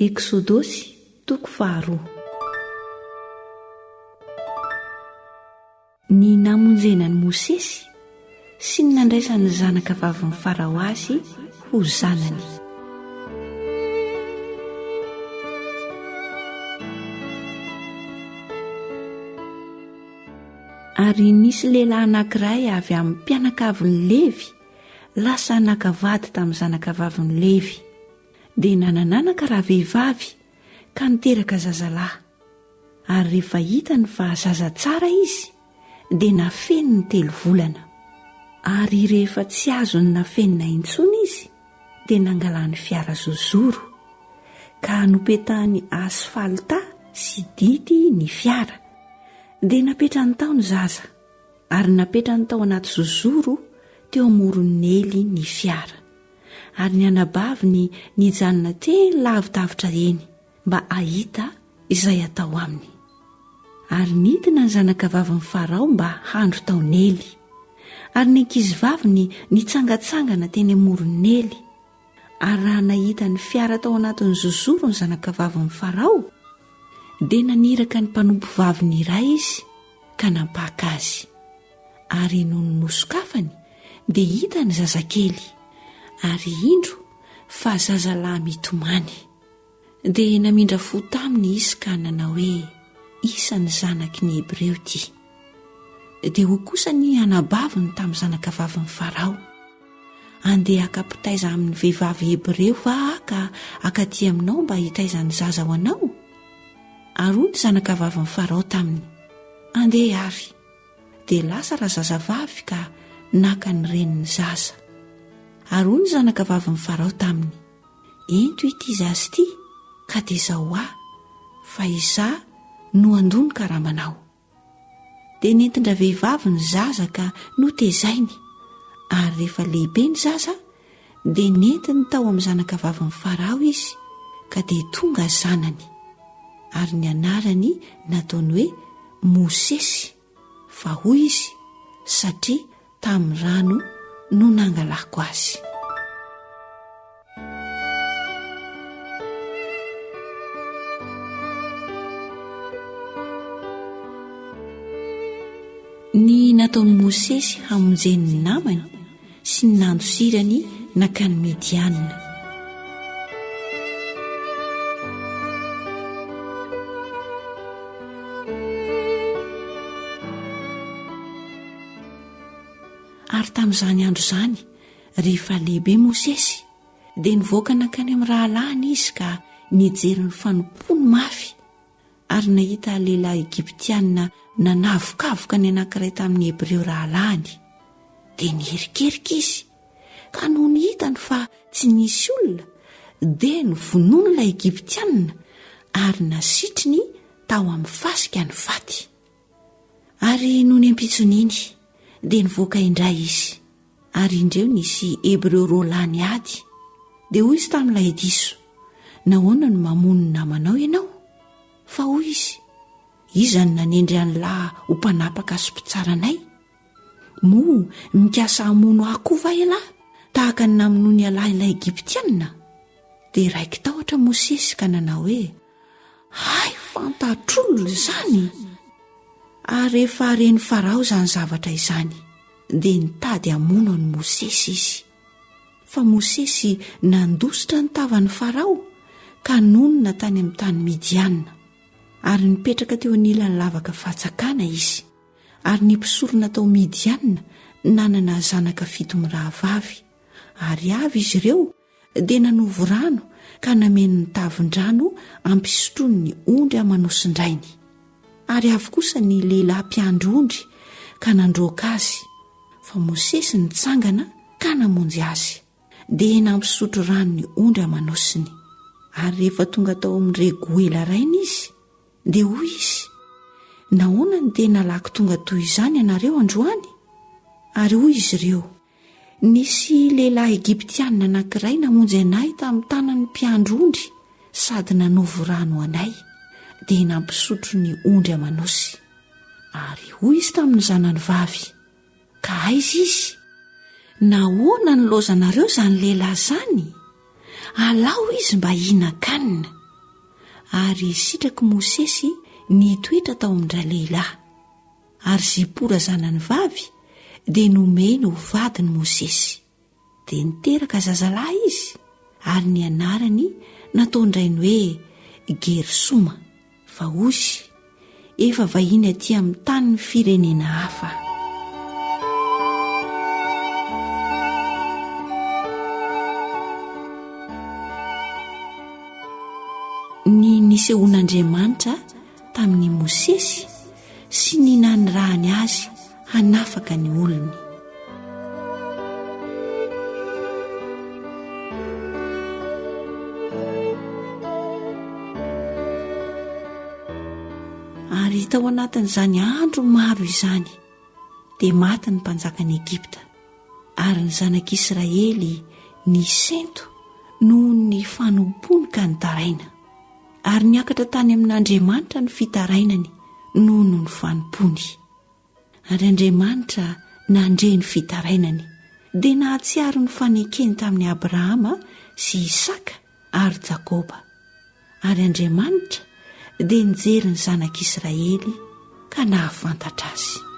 Eksodosy toko faharoa. Ny namonjenany Mosesy sy ny nandraisan'ny zanaka vavin'ny Farao azy ho zanany. Ary nisy lehilahy anankiray avy amin'ny mpianakavin'ny Levi lasa nakavady tamin'ny zanaka vavin'ny Levi, dia nanananaka raha vehivavy ka niteraka zazalahy. Ary rehefa hitany fa zaza tsara izy dia nafeny ny 3 volana. Ary rehefa tsy azony nafenina intsony izy dia nangalany fiara zozoro ka nopetahany asfalta sy dity ny fiara, dia napetrany tao ny zaza ary napetrany tao anaty zozoro teo amoron'ely ny fiara. Ary ny anabaviny nijanona teny lavidavitra eny mba ahita izay atao aminy. Ary nidina ny zanaka vavin'ny Farao mba handro taon'ely. Ary ny ankizivaviny nitsangatsangana teny amoron'ely. Ary raha nahita ny fiara tao anatin'ny zozoro ny zanaka vavin'ny Farao, dia naniraka ny mpanompo vaviny iray izy ka nampaka azy. Ary noho ny nosokafany dia hita ny zazakely, ary indro fa zazalahy mitomany. Dia namindra fo taminy izy ka nanao hoe isan'ny zanaky ny Hebreo ity. Dia ho kosa ny anabaviny tamin'ny zanaka vavin'ny Farao, andeha akapitaiza amin'ny vehivavy Hebreo va ka akaty aminao mba hitaizany zaza ho anao? Ary hoy ny zanaka vavin'ny Farao taminy, andeha ary. Dia lasa raha zazavavy ka naka ny renin'ny zaza. Ary hoy ny zanaka vavin'ny Farao taminy, ento ity zaza ity ka dia zao fa izaho no andony karamanao. Dia nentindra vehivavy ny zaza ka notezainy. Ary rehefa lehibe ny zaza dia nentiny tao amin'ny zanaka vavin'ny Farao izy ka dia tonga zanany. Ary ny anarany nataony hoe Mosesy, fa hoy izy satria tamin'ny rano no nangalako azy. Ny nataon'i Mosesy hamonjeny ny namany sy ny nandosirany nakany Midianina. Ary tamin'izany andro izany, rehefa lehibe Mosesy, dia nivoaka nakany amin'ny rahalahiny izy ka nijery ny fanompony mafy. Ary nahita lehilahy Egiptianina nanavokavoka ny anankiray tamin'ny Hebreo rahalahiny. Dia niherikerika izy, ka noho nihitany fa tsy nisy olona, dia novonoiny ilay Egiptianina ary nasitriny tao amin'ny fasika ny faty. Ary noho ny ampitson'iny dia nivoaka indray izy. Ary indreo nisy Hebreo roa lahy niady. Dia hoy izy tamin'ilay diso, nahoana no mamono ny namanao ianao? Fa hoy izy, iza ny nanendry an'lahy ho mpanapaka sy mpitsaranay? Moa mikasa hamono akoho va ialahy tahaka ny namonoany alahin'ilay Egiptianina? Dia raiky tahotra Mosesy ka nanao hoe, hay fantatr'olona izany. Ary rehefa reny Farao izany zavatra izany, dia nitady hamono an'i Mosesy izy. Fa Mosesy nandositra ny tavan'ny Farao ka nonona tany amin'ny tany Midianina. Ary nipetraka teo anilany lavaka fahatsakana izy. Ary nipisorona tao Midianina nanana zanaka 7 mirahavavy. Ary avy izy ireo dia nanovo rano ka nameny ny tavin-drano ampisotroany ny ondry amanosin-drainy. Ary avy kosa ny lehilahy mpiandry ondry ka nandroaka azy. Fa Mosesy nitsangana ka namonjy azy, dia nampisotro rano ny ondry amanosiny. Ary rehefa tonga tao amin'ny regoela rainy izy, dia hoy izy, nahoana ny tena lako tonga toy izany ianareo androany? Ary hoy izy ireo, nisy lehilahy Egiptianina anankiray namonjy anay tamin'ny tanan'ny mpiandry ondry sady nanovo rano anay, dia nampisotro ny ondry amanosy. Ary hoy izy tamin'ny zanany vavy, ka aiza izy? Nahoana ny lozanareo izany lehilahy izany? Alao izy mba hihinan-kanina. ary sitraky Mosesy nitoetra tao amin'ndray lehilahy, ary Zipora zanany vavy dia nomeny ho vadiny Mosesy, dia niteraka zazalahy izy ary ny anarany nataondrainy hoe Gersoma, fa osy efa vahiny aty amin'ny tany ny firenena hafa. Ny nisehoan'Andriamanitra tamin'ny Mosesy sy ny nanirahany azy hanafaka ny olony. Ary tao anatin'izany andro maro izany dia maty ny mpanjakan'i Egipta, ary ny zanak'Israely ny sento noho ny fanompony ka nitaraina, ary niakatra tany amin'Andriamanitra ny fitarainany noho ny fanompony. Ary Andriamanitra nandre ny fitarainany dia nahatsiaro ny fanekeny tamin'ny Abrahama sy Isaka ary Jakoba, ary Andriamanitra dia nijery ny zanak'Israely ka nahafantatra azy.